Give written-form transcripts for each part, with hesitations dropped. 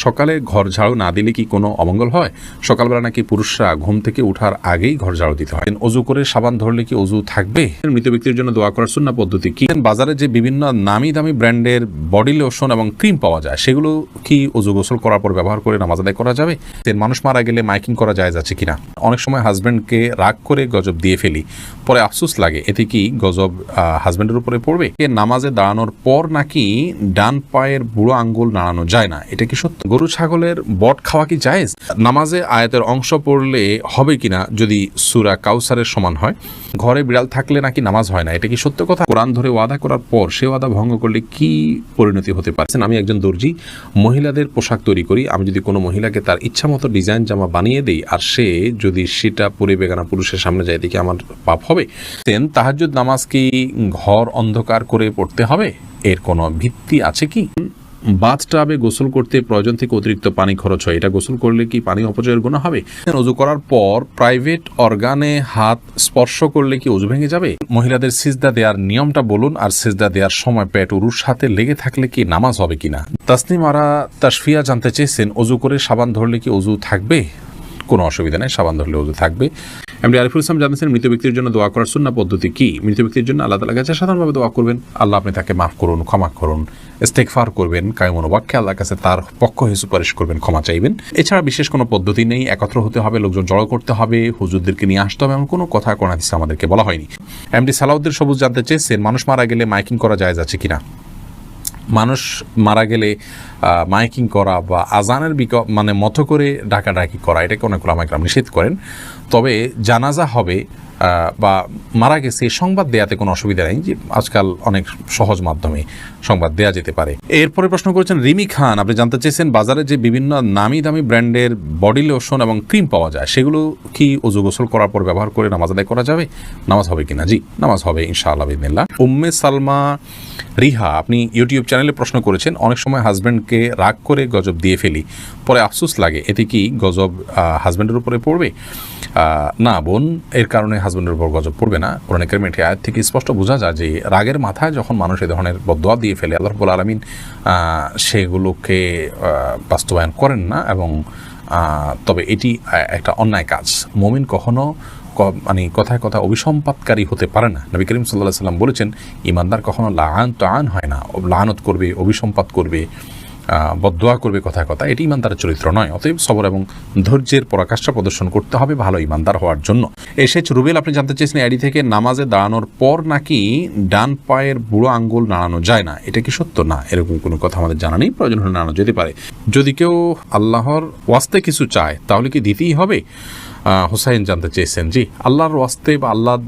সকালে ঘর ঝাড়ু না দিলে কি কোনো অমঙ্গল হয়? সকালবেলা নাকি পুরুষরা ঘুম থেকে ওঠার আগেই ঘর ঝাড়ু দিতে হয়। অজু করে সাবান ধরলে কি অজু থাকবে? মৃত ব্যক্তির জন্য দোয়া করার সুন্নাহ পদ্ধতি কি? বাজারে যে বিভিন্ন নামি দামি ব্র্যান্ডের বডি লোশন এবং ক্রিম পাওয়া যায়, সেগুলো কি অজু গোসল করার পর ব্যবহার করে নামাজ আদায় করা যাবে? মানুষ মারা গেলে মাইকিং করা জায়েজ আছে কিনা? অনেক সময় হাজব্যান্ডকে রাগ করে গজব দিয়ে ফেলি, পরে আফসোস লাগে, এতে কি গজব হাজব্যান্ডের উপরে পড়বে? নামাজে দাঁড়ানোর পর নাকি ডান পায়ের বুড়ো আঙ্গুল নাড়ানো যায় না, এটা কি সত্য? গরু ছাগলের বট খাওয়া কি জায়েজ? নামাজে আয়াতের অংশ পড়লে হবে কিনা যদি সূরা কাউসারের সমান হয়? ঘরে বিড়াল থাকলে নাকি নামাজ হয় না, এটা কি সত্য কথা? কোরআন ধরে ওয়াদা করার পর সে ওয়াদা ভঙ্গ করলে কি পরিণতি হতে পারে? আমি একজন দর্জি, মহিলাদের পোশাক তৈরি করি। আমি যদি কোনো মহিলাকে তার ইচ্ছা মতো ডিজাইন জামা বানিয়ে দেই আর সে যদি সেটা পরে বেগানা পুরুষের সামনে যায়, দেখি আমার পাপ হবে? তাহাজ্জুদ নামাজ কি ঘর অন্ধকার করে পড়তে হবে? এর কোনো ভিত্তি আছে কি? বাথটাবে গোসল করতে প্রয়োজন থেকে অতিরিক্ত পানি খরচ হয়, এটা গোসল করলে কি পানি অপচয়ের গুনাহ হবে? ওযু করার পর প্রাইভেট অর্গানে হাত স্পর্শ করলে কি ওযু ভেঙে যাবে? মহিলাদের সিজদা দেওয়ার নিয়মটা বলুন, আর সিজদা দেওয়ার সময় পেট উরুর সাথে লেগে থাকলে কি নামাজ হবে কিনা? তাসনিম আরা তাশফিয়া জানতে চেয়েছেন, ওযু করে সাবান ধরলে কি ওযু থাকবে? কোনো অসুবিধা নেই, সাবান ধরলে ওযু থাকবে। এমডি আরিফুল ইসলাম জানিয়েছেন, মৃত ব্যক্তির জন্য দোয়া করার সুন্নাহ পদ্ধতি কি? মৃত ব্যক্তির জন্য আল্লাহ তাআলার কাছে সাধারণভাবে দোয়া করবেন, আল্লাহ আপনি তাকে মাফ করুন, ক্ষমা করুন, ইস্তেগফার করবেন, কায়মন ওয়াক্যে আল্লাহর কাছে তার পক্ষ হয়ে সুপারিশ করবেন, ক্ষমা চাইবেন। এছাড়া বিশেষ কোনো পদ্ধতি নেই। একত্র হতে হবে, লোকজন জড়ো করতে হবে, হুজুরদেরকে নিয়ে আসতে হবে, এমন কোনো কথা কোরআন হাদিসে আমাদেরকে বলা হয়নি। এমডি সালাউদ্দিন সবুজ জানতে চেয়েছেন, মানুষ মারা গেলে মাইকিং করা জায়েজ আছে কিনা? মানুষ মারা গেলে মাইকিং করা বা আজানের মতো করে ডাকাডাকি করা, এটাকে অনেক ওলামায়ে কেরাম নিষেধ করেন। তবে জানাজা হবে বা মারা গেছে সংবাদ দেয়াতে কোনো অসুবিধা নেই, যে আজকাল অনেক সহজ মাধ্যমে সংবাদ দেয়া যেতে পারে। এরপরে প্রশ্ন করেছেন রিমি খান, আপনি জানতে চেয়েছেন, বাজারে যে বিভিন্ন নামি দামি ব্র্যান্ডের বডি লোশন এবং ক্রিম পাওয়া যায়, সেগুলো কি ওযু গোসল করার পর ব্যবহার করে নামাজ আদায় করা যাবে? নামাজ হবে কিনা? জি, নামাজ হবে ইনশাআল্লাহ বিইذনিল্লাহ। উম্মে সালমা রিহা, আপনি ইউটিউব চ্যানেলে প্রশ্ন করেছেন, অনেক সময় হাজব্যান্ডকে রাগ করে গজব দিয়ে ফেলি, পরে আফসোস লাগে, এতে কি গজব হাজব্যান্ডের উপরে পড়বে? না বোন, এর কারণে হাজব্যান্ডের উপর গজব পড়বে না। কোরআন কারীমের আয়াত থেকে স্পষ্ট বোঝা যায় যে রাগের মাথায় যখন মানুষ এ ধরনের বদদোয়া দিয়ে ফেলে, আল্লাহ রাব্বুল আলামিন সেগুলোকে বাস্তবায়ন করেন না, এবং তবে এটি একটা অন্যায় কাজ। মুমিন কখনো কথায় কথা অভিসম্পাতকারী হতে পারে না। নবী করিম সাল্লাল্লাহু আলাইহি ওয়াসাল্লাম বলেছেন, ঈমানদার কখনো লাআন হয় না, লানত করবে, অভিসম্পাত করবে, বদদোয়া করবে কথায় কথা, এটি ঈমানদারের চরিত্র নয়। অতএব সবর এবং ধৈর্যের পরাকাষ্ঠা প্রদর্শন করতে হবে ভালো ঈমানদার হওয়ার জন্য। এসেছ রুবেল, আপনি জানতে চেয়েছেন, আইডি থেকে, নামাজে দাঁড়ানোর পর নাকি ডান পায়ের বুড়ো আঙ্গুল নাড়ানো যায় না, এটা কি সত্য? না, এরকম কোনো কথা আমাদের জানা নেই। প্রয়োজন হলে নাড়ানো যেতে পারে। যদি কেউ আল্লাহর ওয়াস্তে কিছু চায়, তাহলে কি দিতেই হবে? হুসাইন জানতে চেয়েছেন, জি, আল্লাহর ওয়াস্তে বা আল্লাহর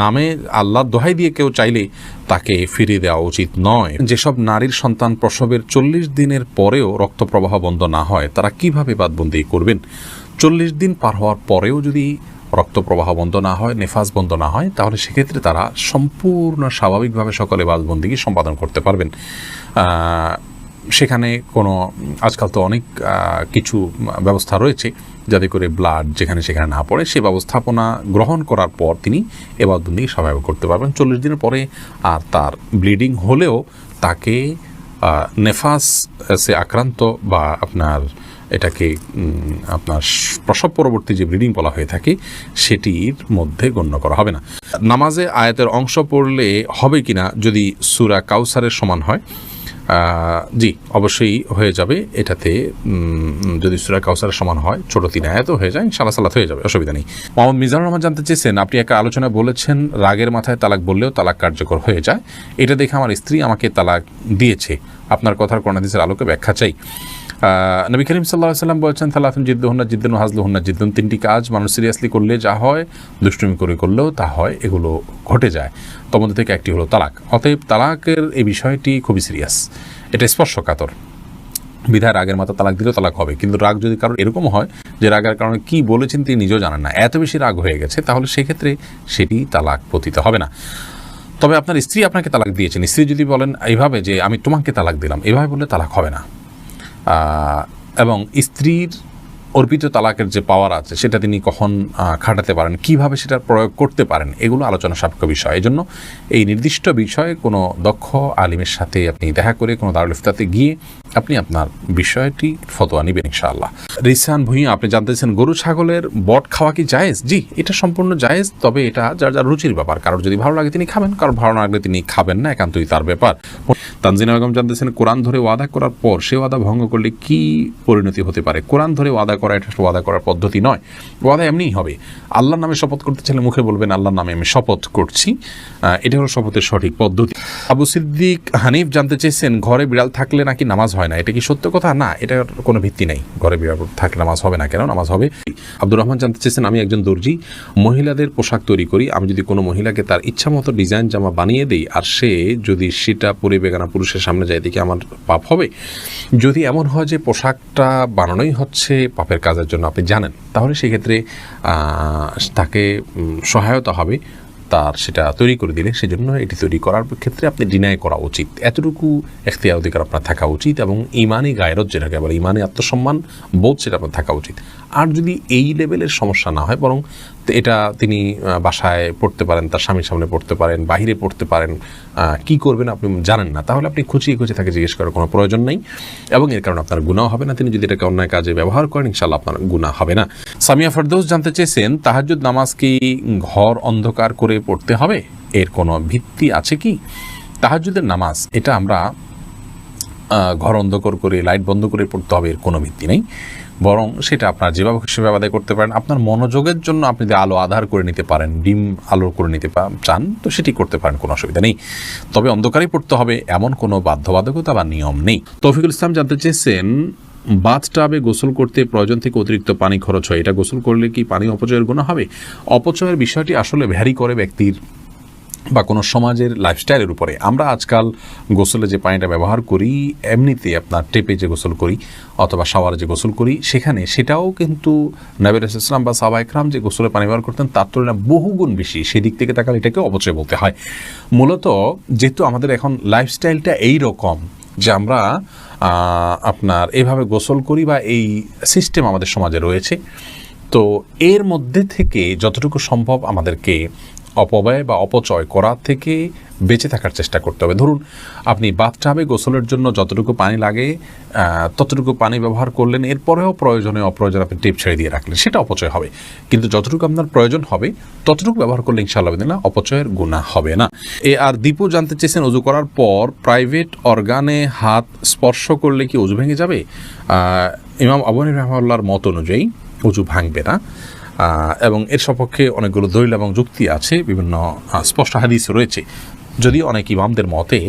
নামে, আল্লাহর দোহাই দিয়ে কেউ চাইলে তাকে ফিরিয়ে দেওয়া উচিত নয়। যেসব নারীর সন্তান প্রসবের 40 দিনের পরেও রক্ত প্রবাহ বন্ধ না হয়, তারা কিভাবে বাদবন্দি করবেন? 40 দিন পার হওয়ার পরেও যদি রক্ত প্রবাহ বন্ধ না হয়, নেফাস বন্ধ না হয়, তাহলে সেক্ষেত্রে তারা সম্পূর্ণ স্বাভাবিকভাবে সকলে বাদবন্দিকে সম্পাদন করতে পারবেন। সেখানে কোনো, আজকাল তো অনেক কিছু ব্যবস্থা রয়েছে যাতে করে ব্লাড যেখানে সেখানে না পড়ে, সে ব্যবস্থাপনা গ্রহণ করার পর তিনি এবাদতবন্দি স্বাভাবিক করতে পারবেন। 40 দিনের পরে আর তার ব্লিডিং হলেও তাকে নেফাসে আক্রান্ত বা এটাকে আপনার প্রসব পরবর্তী যে ব্লিডিং বলা হয়ে থাকে, সেটির মধ্যে গণ্য করা হবে না। নামাজে আয়াতের অংশ পড়লে হবে কিনা যদি সূরা কাউসারের সমান হয়? জি, অবশ্যই হয়ে যাবে। এটাতে যদি সূরা কাউসারের সমান হয়, ছোট 3 আয়াতও হয়ে যায়, ইনশাআল্লাহ সালাত হয়ে যাবে, অসুবিধা নেই। মোহাম্মদ মিজানুর রহমান জানতে চেয়েছেন, আপনি একটা আলোচনায় বলেছেন রাগের মাথায় তালাক বললেও তালাক কার্যকর হয়ে যায়, এটা দেখে আমার স্ত্রী আমাকে তালাক দিয়েছে, আপনার কথার কোরআন হাদিসের আলোকে ব্যাখ্যা চাই। নবী করিম সাল্লাল্লাহু আলাইহি ওয়াসাল্লাম বলেছেন, সালাতুন জিদ্দুহুন্না জিদ্দুন ওয়া হাজলুহুন্না জিদ্দুন, 3টি কাজ মানুষ সিরিয়াসলি করলে যা হয়, দুষ্টুমি করে করলেও তা হয়, এগুলো ঘটে যায়। তার মধ্যে থেকে একটি হলো তালাক। অতএব তালাকের এই বিষয়টি খুবই সিরিয়াস, এটা স্পর্শকাতর। বিধায় রাগের মাথা তালাক দিলেও তালাক হবে। কিন্তু রাগ যদি কারণ এরকম হয় যে রাগের কারণে কি বলেছেন তিনি নিজেও জানেন না, এত বেশি রাগ হয়ে গেছে, তাহলে সেক্ষেত্রে সেটি তালাক পতিত হবে না। তবে আপনার স্ত্রী আপনাকে তালাক দিয়েছেন, স্ত্রী যদি বলেন এইভাবে যে আমি তোমাকে তালাক দিলাম, এভাবে বললে তালাক হবে না। এবং স্ত্রীর অর্পিত তালাকের যে পাওয়ার আছে, সেটা তিনি কখন খাটাতে পারেন, কিভাবে সেটার প্রয়োগ করতে পারেন, এগুলো আলোচনা সাপেক্ষ বিষয়। এই জন্য এই নির্দিষ্ট বিষয়ে কোনো দক্ষ আলিমের সাথে আপনি দেখা করে, কোনো দারুল ইফতাতে গিয়ে আপনি আপনার বিষয়টি ফতোয়া নেবেন ইনশাআল্লাহ। রিসান ভুঁইয়া আপনি জানতেছেন গরু ছাগলের বট খাওয়া কি জায়েজ? জি, এটা সম্পূর্ণ জায়েজ, তবে এটা যার যার রুচির ব্যাপার। কারোর যদি ভালো লাগে তিনি খাবেন, কারোর ভালো না লাগলে তিনি খাবেন না, একান্তই তার ব্যাপার। তানজিনা বেগম জানতেছেন কোরআন ধরে ওয়াদা করার পর সে ওয়াদা ভঙ্গ করলে কি পরিণতি হতে পারে? কোরআন ধরে ওয়াদা করা এটা ওয়াদা করার পদ্ধতি নয়, ওয়াদা এমনিই হবে। আল্লাহর নামে শপথ করতে চাইলে মুখে বলবেন আল্লাহর নামে আমি শপথ করছি, এটা হলো শপথের সঠিক পদ্ধতি। আবু সিদ্দিক হানিফ জানতে চেয়েছেন ঘরে বিড়াল থাকলে নাকি নামাজ হয় না, এটা কি সত্য কথা? না, এটার কোনো ভিত্তি নেই। ঘরে বিড়াল থাকলে নামাজ হবে না, কেন নামাজ হবে। আব্দুর রহমান জানতে চেয়েছেন আমি একজন দর্জি, মহিলাদের পোশাক তৈরি করি, আমি যদি কোনো মহিলাকে তার ইচ্ছা মতো ডিজাইন জামা বানিয়ে দিই আর সে যদি সেটা পরে বেগানা পুরুষের সামনে যায়, দেখি আমার পাপ হবে? যদি এমন হয় যে পোশাকটা বানানোই হচ্ছে পাপের কাজের জন্য আপনি জানেন, তাহলে সেক্ষেত্রে তাকে সহায়তা হবে তার সেটা তৈরি করে দিলে। সেজন্য এটি তৈরি করার ক্ষেত্রে আপনি ডিনাই করা উচিত, এতটুকু এখতিয়ার অধিকার আপনার থাকা উচিত, এবং ইমানি গায়রত যেটাকে বলে ইমানি আত্মসম্মান বোধ সেটা আপনার থাকা উচিত। আর যদি এই লেভেলের সমস্যা না হয়, বরং এটা তিনি বাসায় পড়তে পারেন, তার স্বামীর সামনে পড়তে পারেন, বাহিরে পড়তে পারেন, কি করবেন আপনি জানেন না, তাহলে আপনি খুঁচিয়ে তাকে জিজ্ঞেস করার কোনো প্রয়োজন নেই, এবং এর কারণে আপনার গুনাহ হবে না। তিনি যদি এটাকে অন্যায় কাজে ব্যবহার করেন ইনশাআল্লাহ আপনার গুনাহ হবে না। সামিয়া ফেরদৌস জানতে চেয়েছেন তাহাজ্জুদ নামাজ কি ঘর অন্ধকার করে পড়তে হবে, এর কোনো ভিত্তি আছে কি? তাহাজ্জুদের নামাজ এটা আমরা ঘর অন্ধকার করে লাইট বন্ধ করে পড়তে হবে, এর কোনো ভিত্তি নেই, বরং সেটা আপনার যেভাবে সেভাবে আদায় করতে পারেন। আপনার মনোযোগের জন্য আপনি যদি আলো আধার করে নিতে পারেন, ডিম আলো করে নিতে চান, তো সেটি করতে পারেন, কোনো অসুবিধা নেই। তবে অন্ধকারেই পড়তে হবে এমন কোনো বাধ্যবাধকতা বা নিয়ম নেই। তৌফিকুল ইসলাম জানতে চেয়েছেন বাথটাবে গোসল করতে প্রয়োজন থেকে অতিরিক্ত পানি খরচ হয়, এটা গোসল করলে কি পানি অপচয়ের গুনাহ হবে? অপচয়ের বিষয়টি আসলে ভ্যারি করে ব্যক্তির বা কোনো সমাজের লাইফস্টাইলের উপরে। আমরা আজকাল গোসলে যে পানিটা ব্যবহার করি, এমনিতে আপনার টেপে যে গোসল করি অথবা শাওয়ারে যে গোসল করি, সেটাও কিন্তু নবী রাসূলুল্লাহ সাল্লাল্লাহু আলাইহি ওয়াসাল্লাম বা সাহাবায়ে কেরাম যে গোসলের পানি ব্যবহার করতেন তার তুলনায় বহুগুণ বেশি। সেদিক থেকে তাকালে এটাকে অপচয় বলতে হয়। মূলত যেহেতু আমাদের এখন লাইফস্টাইলটা এই রকম যে আমরা আপনার এইভাবে গোসল করি বা এই সিস্টেম আমাদের সমাজে রয়েছে, তো এর মধ্যে থেকে যতটুকু সম্ভব আমাদেরকে অপব্যয় বা অপচয় করা থেকে বেঁচে থাকার চেষ্টা করতে হবে। ধরুন আপনি বাথটাবে গোসলের জন্য যতটুকু পানি লাগে ততটুকু পানি ব্যবহার করলেন, এরপরেও প্রয়োজনে অপ্রয়োজনে আপনি টিপ ছেড়ে দিয়ে রাখলেন, সেটা অপচয় হবে। কিন্তু যতটুকু আপনার প্রয়োজন হবে ততটুকু ব্যবহার করলে ইনশাআল্লাহ বিদিল্লাহ অপচয়ের গুনাহ হবে না। আর দীপু জানতে চেয়েছেন অজু করার পর প্রাইভেট অর্গানে হাত স্পর্শ করলে কি অজু ভেঙে যাবে? ইমাম আবু হানিফা রাহিমাহুল্লাহর মত অনুযায়ী অজু ভাঙবে না, এবং এর সপক্ষে অনেকগুলো দলিল এবং যুক্তি আছে, বিভিন্ন স্পষ্ট হাদিস রয়েছে। যদি অনেক ইমামদের মতে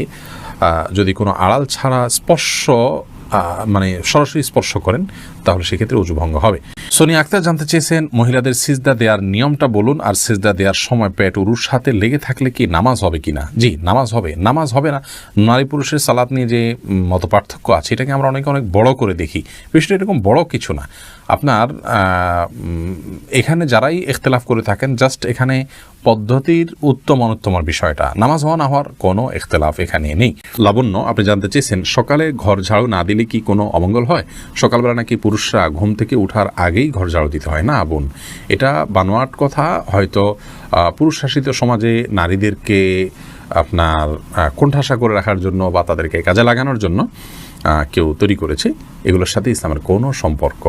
যদি কোনো আড়াল ছাড়া স্পর্শ মানে সরাসরি স্পর্শ করেন তাহলে সেক্ষেত্রে অজু ভঙ্গ হবে। সোনিয়া আক্তার জানতে চেয়েছেন মহিলাদের সিজদা দেওয়ার নিয়মটা বলুন, আর সিজদা দেওয়ার সময় পেট উরুর সাথে লেগে থাকলে কি নামাজ হবে কিনা? জি, নামাজ হবে। নামাজ হবে না, নারী পুরুষের সালাত নিয়ে যে মত পার্থক্য আছে এটাকে আমরা অনেক বড় করে দেখি, বিষয়টা এরকম বড় কিছু না। আপনার এখানে যারাই ইখতিলাফ করে থাকেন জাস্ট এখানে পদ্ধতির উত্তম অনুত্তমের বিষয়টা, নামাজ হওয়া না হওয়ার কোনো ইখতিলাফ এখানে নেই। লাবণ্য আপনি জানতে চেয়েছেন সকালে ঘর ঝাড়ু না দিলে কি কোনো অমঙ্গল হয়? সকালবেলা নাকি পুরুষরা ঘুম থেকে ওঠার আগেই ঘর ঝাড়ু দিতে হয়। না বোন, এটা বানোয়াট কথা। হয়তো পুরুষ শাসিত সমাজে নারীদেরকে আপনার কোণঠাসা করে রাখার জন্য বা তাদেরকে কাজে লাগানোর জন্য কেউ তৈরি করেছে, এগুলোর সাথে ইসলামের কোনো সম্পর্ক